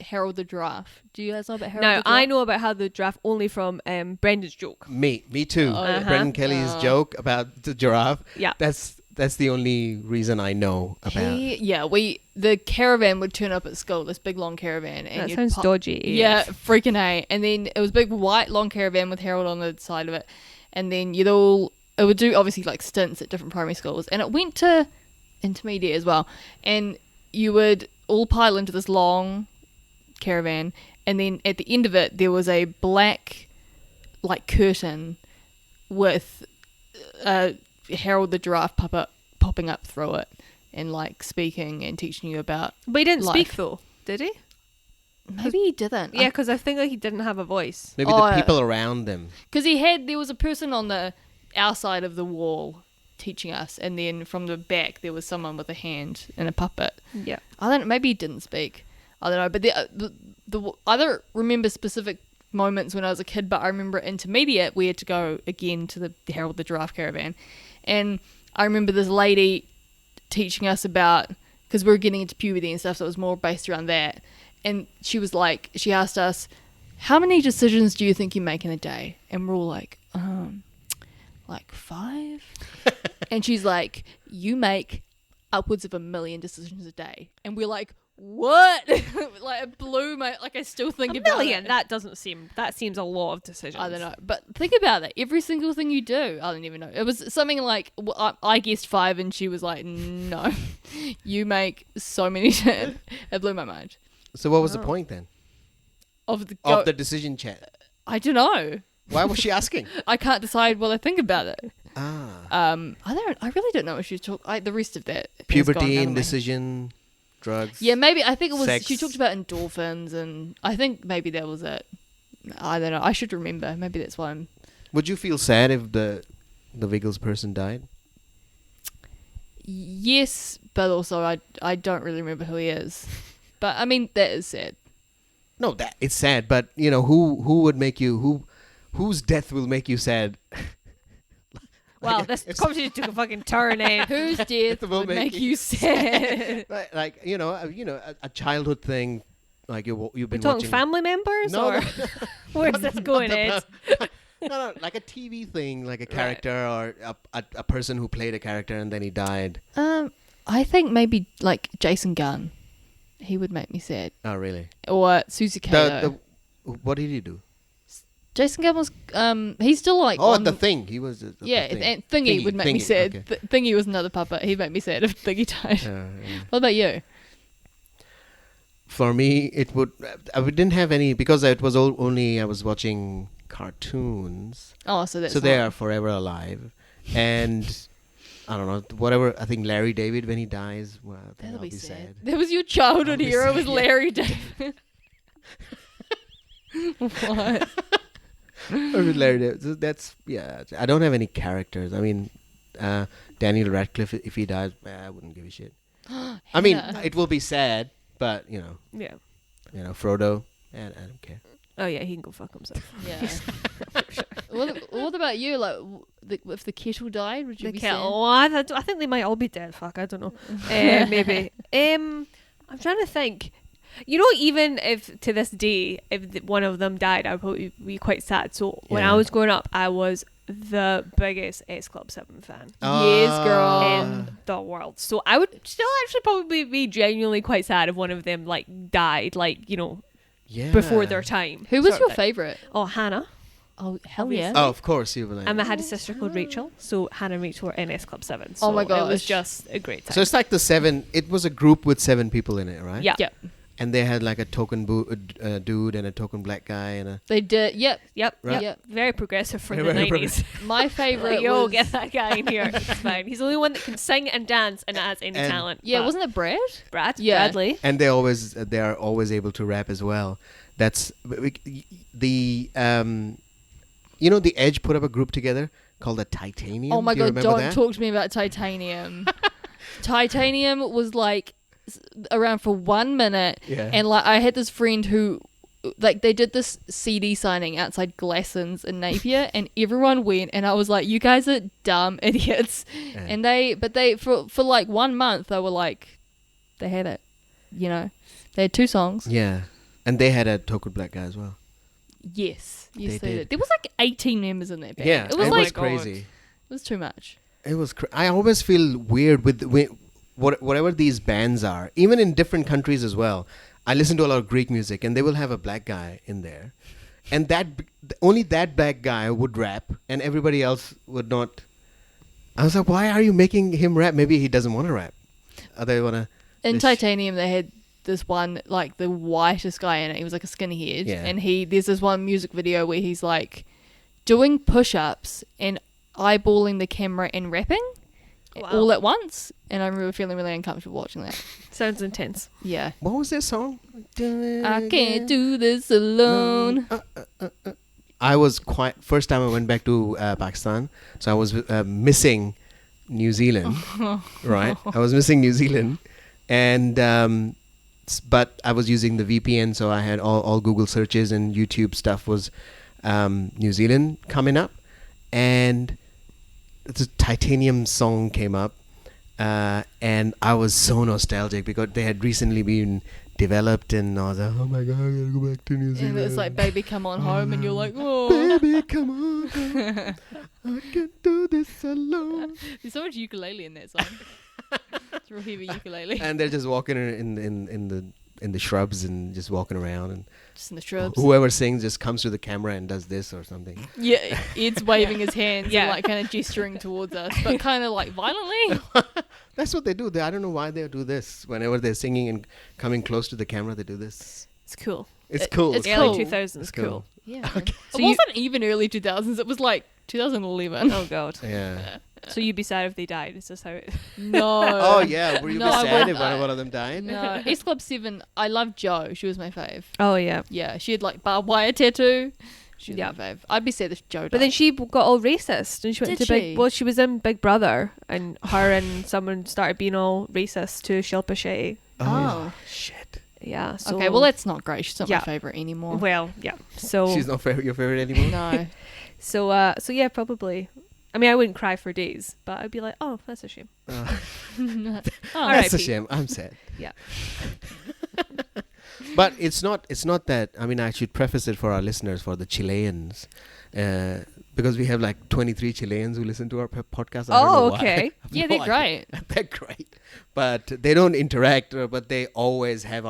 Harold the Giraffe. Do you guys know about Harold Now the Giraffe? I know about how the draft only from Brendan's joke. Me too. Oh, yeah. Brendan Kelly's joke about the giraffe. Yeah. That's the only reason I know about. The caravan would turn up at school, this big long caravan, and That you'd sounds pop- dodgy. Yeah, freaking A. And then it was a big white long caravan with Harold on the side of it, and then it would do obviously like stints at different primary schools, and it went to intermediate as well, and you would all pile into this long caravan, and then at the end of it there was a black like curtain with Harold the Giraffe puppet popping up through it and like speaking and teaching you about But he didn't life. speak though, did he? maybe he didn't. Yeah, because I think like he didn't have a voice. Maybe Oh, the people around them. because there was a person on our side of the wall teaching us, and then from the back there was someone with a hand and a puppet. Yeah. I don't know, maybe he didn't speak, I don't know, but I don't remember specific moments when I was a kid, but I remember intermediate we had to go again to the Harold the Giraffe caravan, and I remember this lady teaching us about, because we were getting into puberty and stuff, so it was more based around that, and she asked us, how many decisions do you think you make in a day? And we're all like 5. And she's like, you make upwards of 1 million decisions a day. And we're like, what? Like, it blew my, like, I still think A about million. it. That seems a lot of decisions. I don't know, but think about that. Every single thing you do, I don't even know. It was something like, I guessed 5, and she was like, no, you make so many. It blew my mind. So what was the point then Of the of the decision chat? I don't know. Why was she asking? I can't decide what I think about it. Ah, I really don't know what she talked. The rest of that has gone puberty, out of my- indecision, drugs. Yeah, maybe I think it was. Sex. She talked about endorphins, and I think maybe that was it. I don't know. I should remember. Maybe that's why I'm. Would you feel sad if the Wiggles person died? Yes, but also I don't really remember who he is. But I mean that is sad. No, that it's sad, but you know who would make you whose death will make you sad? Wow, this conversation took a fucking turn, eh? Whose death will would make make you sad? like a childhood thing, like you've been We're talking watching. family members, No, or no. where's this going, Ed? No, like a TV thing, like a character or a person who played a character and then he died. I think maybe like Jason Gunn. He would make me sad. Oh, really? Or Susie Kato. What did he do? Jason Gunn was he's still like Oh, on the Thing. He was. The yeah, thing. and Thingy would make me Thingy, sad. okay. Thingy was another puppet. He'd make me sad if Thingy died. Yeah. What about you? For me, it would. I didn't have any because it was only I was watching cartoons. Oh, so that's So they not- are forever alive, and I don't know whatever. I think Larry David when he dies, well, then That'll I'll be sad. sad. That was your childhood I'll be hero. sad, Was yeah. Larry David? What? Larry David. So that's I don't have any characters. I mean, Daniel Radcliffe. If he dies, I wouldn't give a shit. I mean, Hannah. it will be sad, but Yeah. Frodo, and I don't care. Oh yeah, he can go fuck himself. Yeah. What about you? Like, if the kettle died, would you The be kettle. sad? Oh, I think they might all be dead. Fuck, I don't know. Maybe. I'm trying to think. You know, even if to this day, if one of them died, I'd probably be quite sad. So when I Yeah. was growing up, I was the biggest S Club 7 fan Yes, girl. in the world. So I would still actually probably be genuinely quite sad if one of them like died, like Yeah. before their time. Who was sort your of thing. favorite? Oh, Hannah. Oh, hell Obviously. yeah. Oh, of course you will. And I had a sister called Rachel, so Hannah and Rachel were in S Club 7. Oh my so It was gosh. just a great time. So it's like the 7. It was a group with 7 people in it, right? yeah. Yep. And they had like a token dude and a token black guy and a. They did. Yep. Yep. Right. Yep. Very progressive for Very the 90s. My favorite Like, yo, was get that guy in here. It's fine. He's the only one that can sing and dance and has any talent. yeah, But wasn't it Brad? Brad? Yeah. Bradley. And they are always able to rap as well. That's the the Edge put up a group together called the Titanium. Oh my Do you god, remember don't that? talk to me about Titanium. Titanium was like around for 1 minute, Yeah. and like I had this friend who, like, they did this CD signing outside Glassons in Napier, and everyone went, and I was like, you guys are dumb idiots. Yeah. And they for like 1 month they were like, they had it, you know, they had 2 songs. Yeah, and they had a Token Black guy as well. Yes, They they did. did. There was like 18 members in that band. Yeah, it was it like was crazy. It was too much. It was. I always feel weird with whatever these bands are, even in different countries as well. I listen to a lot of Greek music, and they will have a black guy in there, and only that black guy would rap, and everybody else would not. I was like, why are you making him rap? Maybe he doesn't want to rap. They want to. In Titanium, they had this one, like, the whitest guy in it. He was like a skinhead, Yeah. and there's this one music video where he's like doing push-ups and eyeballing the camera and rapping all at once. And I remember feeling really uncomfortable watching that. Sounds intense. Yeah. What was their song? I can't do this alone. I was first time I went back to Pakistan, so I was missing New Zealand, right? I was missing New Zealand, and but I was using the VPN, so I had all Google searches and YouTube stuff was New Zealand coming up, and the Titanium song came up, and I was so nostalgic because they had recently been developed, and I was like, oh my god, I gotta go back to New Zealand. And it was like, baby, come on home. And you're like, oh. Baby, come on home. I can't do this alone. There's so much ukulele in that song. It's real heavy ukulele. And they're just walking in the shrubs and just walking around, and Just in the shrubs. whoever sings just comes to the camera and does this or something. Yeah, Ed's waving his hands Yeah. and like kind of gesturing towards us, but kind of like violently. That's what they do. I don't know why they do this. Whenever they're singing and coming close to the camera, they do this. It's cool. It's cool. it's Early cool. 2000s. It's Cool. cool. Yeah. Okay. So It you- wasn't even early 2000s. It was like 2011. Oh god. Yeah. So you'd be sad if they died. Is this how it? No. Oh yeah. Were you No, I sad wouldn't. if one of them died? No. S Club 7, I love Jo. She was my fave. Oh yeah. Yeah, she had like barbed wire tattoo. She was Yeah. my fave. I'd be sad if Jo died. But then she got all racist, and she went Did to she? Well, she was in Big Brother, and her and someone started being all racist to Shilpa Shetty. Oh. Shit. Yeah. So, Okay, well, that's not great. She's not Yeah. my favourite anymore. Well, yeah. So She's not your favorite anymore. No. so yeah, probably. I mean, I wouldn't cry for days, but I'd be like, oh, that's a shame. Oh. That's a R.I.P. shame. I'm sad. Yeah. But it's not that. I mean, I should preface it for our listeners, for the Chileans, because we have like 23 Chileans who listen to our podcast. I don't know Oh, why. okay. I have Yeah, no they're idea. great. They're great, but they don't interact. But they always have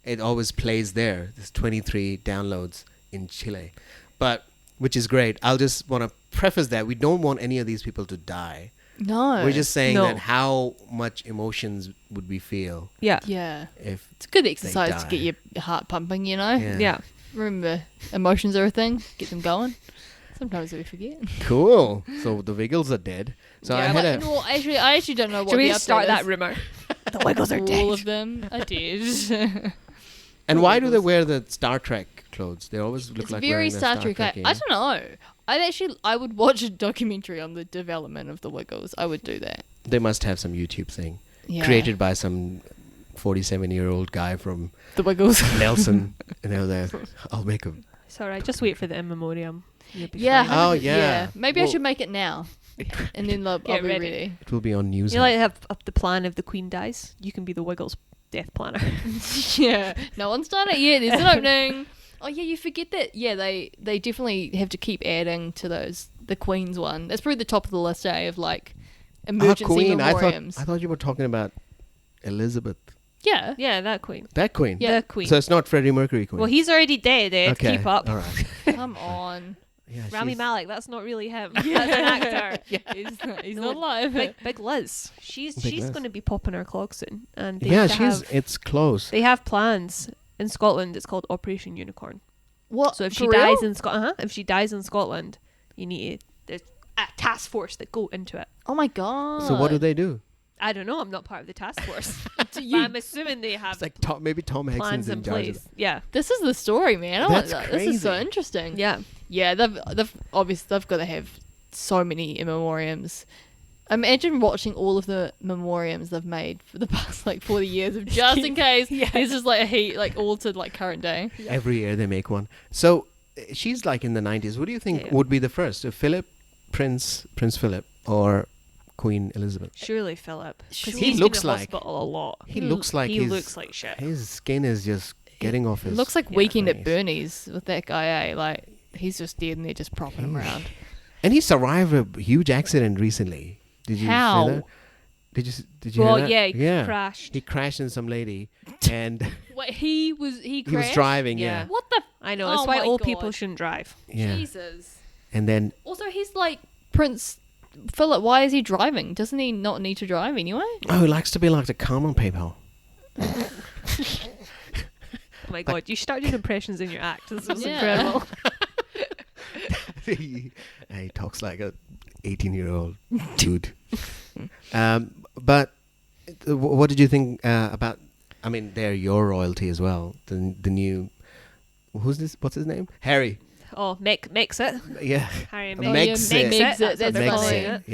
it always plays there. There's 23 downloads in Chile, but which is great. I'll just want to preface that we don't want any of these people to die. No. We're just saying No. that how much emotions would we feel Yeah. Yeah. if It's a good exercise to die. get your heart pumping, you know? Yeah. Remember, emotions are a thing. Get them going. Sometimes we forget. cool. So the Wiggles are dead. So I yeah, had well, I actually don't know what Should we the just start update that is. rumor? The Wiggles are dead. All of them are dead. And why do they wear the Star Trek clothes? They always look It's like very wearing Star the Trek. Trek. I don't know. I would watch a documentary on the development of the Wiggles. I would do that. They must have some YouTube thing Yeah. created by some 47-year-old guy from The Wiggles. Nelson. And they're there. I'll make a. It's alright. Just wait for the in memoriam. You'll be Yeah. fine. Oh, yeah. Maybe I Well- should make it now. And then I'll Get be ready. ready. It will be on news. You like have up the plan if the Queen dies. You can be the Wiggles death planner. Yeah. No one's done it yet. There's an opening. Oh yeah, you forget that. Yeah, they definitely have to keep adding to those. The Queen's one. That's probably the top of the list, of like emergency Queen. I memoriams. thought you were talking about Elizabeth. Yeah. yeah, that Queen. That Queen. Yeah. The Queen. So it's not Freddie Mercury Queen. Well, he's already dead. okay. Keep up. All right. Come on. Yeah, Rami she's- Malek. That's not really him. That's an actor. He's No, not alive. Big Liz. She's Big Liz. going to be popping her clog soon, and they Yeah, have to have- it's close. They have plans in Scotland. It's called Operation Unicorn. What? So if For she real? dies in if she dies in Scotland, you need there's a task force that go into it. Oh my god. So what do they do? I don't know. I'm not part of the task force. But You- I'm assuming they have It's like maybe Tom Hanks plans is in in charge of place. Yeah. This is the story, man. I want That's that. This is so crazy. interesting. Yeah. Yeah, they've obviously they've got to have so many in memoriams. Imagine watching all of the memoriams they've made for the past like 40 years of just in case. Yeah. There's just like a heat like all to like current day. Every year they make one. So she's like in the 90s. What do you think Yeah. would be the first? Philip, Prince Philip, or Queen Elizabeth? Surely Philip. 'Cause He he's looks been in like- hospital a lot. He looks like He his, looks like shit. his skin is just getting off his. It looks like Yeah. Weekend at face. Bernie's with that guy, Like he's just dead and they're just propping him around. And he survived a huge accident recently. Did you How? say that? Did you Well, hear that? yeah, he crashed. He crashed in some lady, and Wait, he crashed? he was driving. Yeah. Yeah. What the? I know. That's Oh why my old God. people shouldn't drive. Yeah. Jesus. And then Also, he's like Prince Philip. Why is he driving? Doesn't he not need to drive anyway? he likes to be like the common people. Oh my God. You start doing impressions in your act. This is Yeah. incredible. he talks like a 18-year-old dude. But what did you think about? I mean, they're your royalty as well. The new, who's this? What's his name? Harry. Oh, makes it. Yeah. Harry and Oh, Meghan. Meg's it. Makes Meg's it, That's what that's they're fine. calling Meg's it.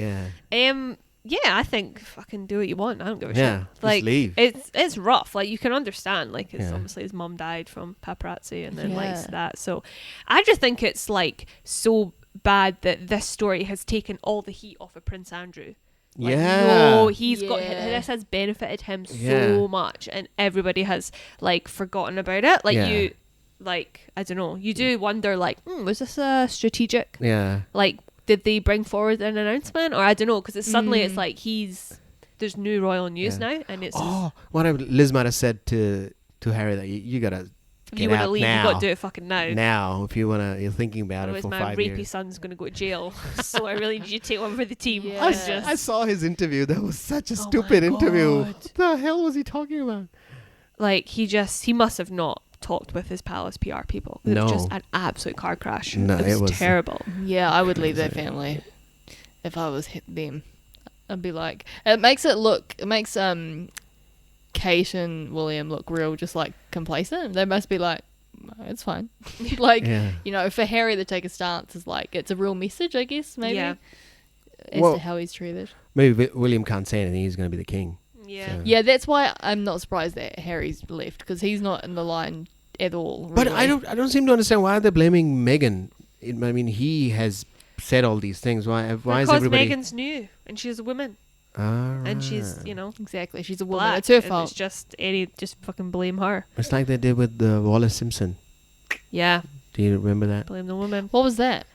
Yeah. Yeah, I think fucking do what you want. I don't give a Yeah, shit. just Like leave. it's rough. Like you can understand. Like it's Yeah. obviously his mum died from paparazzi and then Yeah. likes that. So I just think it's like so bad that this story has taken all the heat off of Prince Andrew. Like, Yeah. no, he's got Yeah. this has benefited him Yeah. so much, and everybody has like forgotten about it. Like Yeah. you, like I don't know. You do wonder, like, was this a strategic? Yeah. Like, did they bring forward an announcement, or I don't know? Because it's suddenly it's like there's new royal news Yeah. now, and it's Oh, what if Liz might have said to Harry that you gotta if get you want to out leave, now. you got to do it fucking now. Now, if you're thinking about it Otherwise, for my 5 rapey years. son's going to go to jail. So I really need you to take one for the team. Yeah. It's just- I saw his interview. That was such a Oh stupid my interview. God. What the hell was he talking about? like he must have not talked with his palace PR people. It No. was just an absolute car crash. No, it was, it was- terrible. Yeah, I would leave that family if I was them. I'd be like, it makes Kate and William look real, just like complacent. They must be like, "No, it's fine." Like, Yeah. you know, for Harry to take a stance is like, it's a real message, I guess, maybe, Yeah. as Well- to how he's treated. Maybe William can't say anything. He's going to be the king. Yeah. So- Yeah, that's why I'm not surprised that Harry's left, because he's not in the line at all. But really. I don't seem to understand why they're blaming Meghan. I mean, he has said all these things. Why is Because everybody? Meghan's new and she's a woman Ah, and she's, you know, Exactly, she's a woman. black. It's her and fault. It's just fucking blame her. It's like they did with Wallace Simpson. Yeah. Do you remember that? Blame the woman. What was that?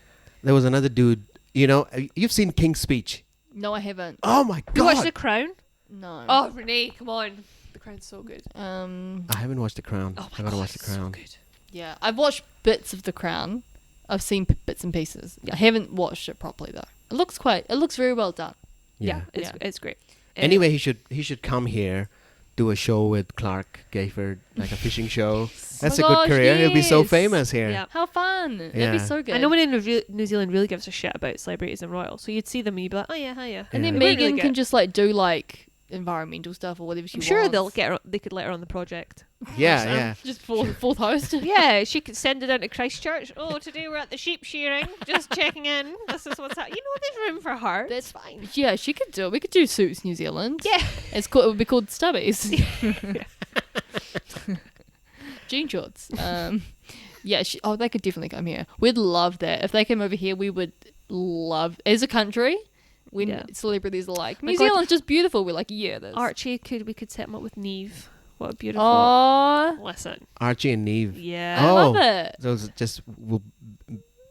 There was another dude. You know, you've seen King's Speech. No, I haven't. Oh my You watched god! The Crown? No. Oh, Renee, come on. The Crown's so good. I haven't watched The Crown. Oh I my gotta God, watch The it's so Crown. good. Yeah, I've watched bits of The Crown. I've seen bits and pieces. I haven't watched it properly though. It looks very well done. Yeah, Yeah. it's great. Anyway, he should come here, do a show with Clark Gayford, like a fishing show. That's my a good gosh, career. He'll be so yes. famous here. Yeah. How fun! That'd Yeah. be so good. And nobody in New Zealand really gives a shit about celebrities and royals. So you'd see them and you'd be like, oh yeah, hiya. And then Yeah. They weren't Megan really can good. just like do like environmental stuff or whatever she I'm wants. sure they could let her on the project. Yeah, Awesome. yeah. Just fourth host. Yeah, she could send it down to Christchurch. Oh, today we're at the sheep shearing. Just checking in. This is what's happening. You know, there's room for her. That's fine. Yeah, she could do it. We could do Suits New Zealand. Yeah. It would be called Stubbies. Jean shorts. Yeah. They could definitely come here. We'd love that. If they came over here, we would love, as a country, when Yeah. celebrities are like, My New God. Zealand's just beautiful. We're like, yeah, that's. Archie, we could set him up with Neve. What a beautiful. Oh, Listen. Archie and Neve. Yeah. I Oh. love it. Those just will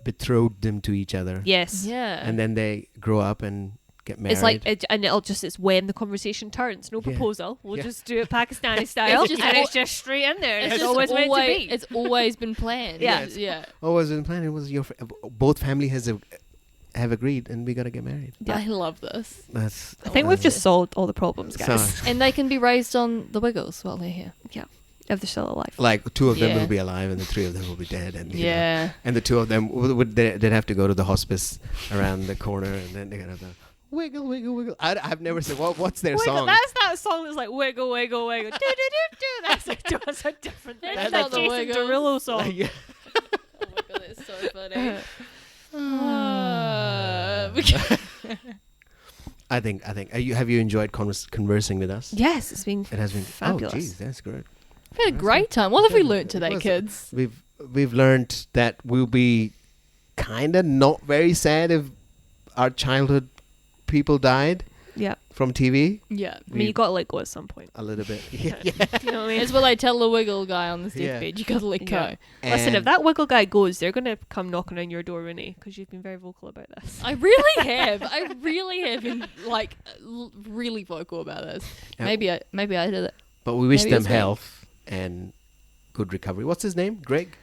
betroth them to each other. Yes. Yeah. And then they grow up and get married. It's like, it's when the conversation turns. No Yeah. proposal. We'll Yeah. just do it Pakistani style. just and al- it's just straight in there. It's just always meant to be. It's always been planned. Yeah. Yeah. oh, was it planned? It was both family have agreed, and we gotta get married. I love this. That's. I think we've just solved all the problems, guys. So, And they can be raised on the Wiggles while they're here. Yeah. If they're still alive. like 2 of them Yeah. will be alive, and the 3 of them will be dead, and you know, Yeah. and the 2 of them they'd have to go to the hospice around the corner, and then they're gonna have to Wiggle, wiggle, wiggle. I've never said what's their Wiggle, song. that's that song that's like wiggle, wiggle, wiggle. Do, do, do, do. That's a different thing. That's That's not a the Jason Wiggles. Derulo song. Yeah. Oh my god, that's so funny. I think. Have you enjoyed conversing with us? Yes, it's been It has been fabulous. Oh, geez, that's great. We had a great time. What have we learnt It today, was- kids? We've learned that we'll be kind of not very sad if our childhood people died Yeah. from TV. Yeah. I mean, you got to let go at some point. A little bit. Yeah. You know what I mean? It's what I tell the Wiggle guy on the Yeah. deathbed. You gotta let go. Yeah. Listen, if And- that wiggle guy goes, they're going to come knocking on your door, Renee, because you've been very vocal about this. I really have. I really have been like really vocal about this. Yeah. Maybe I did it. But we wish Maybe them it's me. health and good recovery. What's his name? Greg?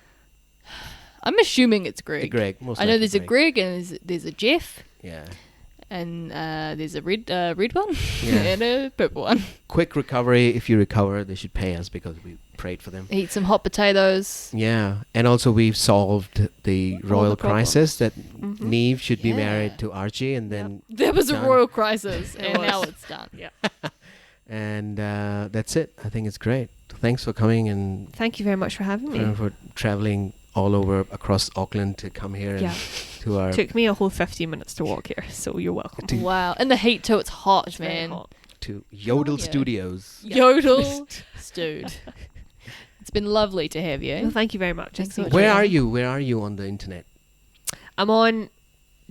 I'm assuming it's Greg. Greg. Most I know likely there's a Greg and there's a Jeff Yeah. and there's a red one Yeah. and a purple one. Quick recovery. If you recover, they should pay us because we prayed for them. Eat some hot potatoes. Yeah. And also we've solved the royal problems. crisis that Mhm. Neve should be Yeah. married to Archie and then There was a Done. royal crisis and was. now it's done. Yeah. and that's it. I think it's great. Thanks for coming and Thank you very much for having me. for traveling all over across Auckland to come here Yeah. and to our Took me a whole 15 minutes to walk here, so you're welcome. To- Wow. And the heat too, it's hot, It's very man. hot. to Yodel yeah. Studios. Yodel stewed. It's been lovely to have Well, you. thank you very much. Thanks It's so been much. Where great. are you? Where are you on the internet? I'm on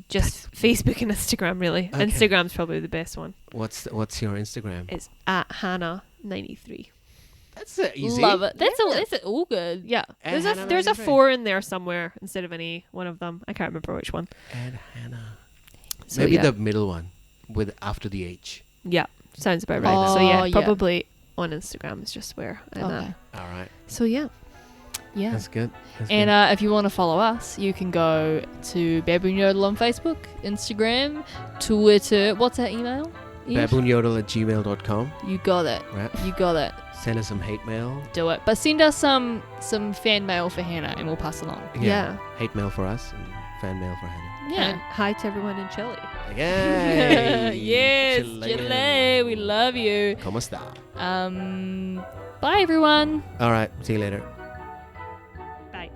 just Facebook and Instagram, really. Okay. Instagram's probably the best one. What's your Instagram? It's at Hannah93. That's easy. Love it. That's all good. Yeah. And There's Hannah a 93. 4 in there somewhere instead of any one of them. I can't remember which one. And Hannah. So Maybe yeah. the middle one with after the H. Yeah. Sounds about right. Oh, So yeah, yeah. probably on Instagram is just where I'm Okay. at. All right. So yeah. Yeah. That's good. That's And good. if you want to follow us, you can go to Baboon Yodel on Facebook, Instagram, Twitter. What's our email? Ian? baboonyodel@gmail.com. You got it. Right. You got it. Send us some hate mail. Do it. But send us some fan mail for Hannah and we'll pass it on. Yeah. Hate mail for us and fan mail for Hannah. And Yeah. hi to everyone in Chile. Yay! Yes, Chilean. Chile, we love you. ¿Cómo está? Bye everyone. All right. See you later. Bye.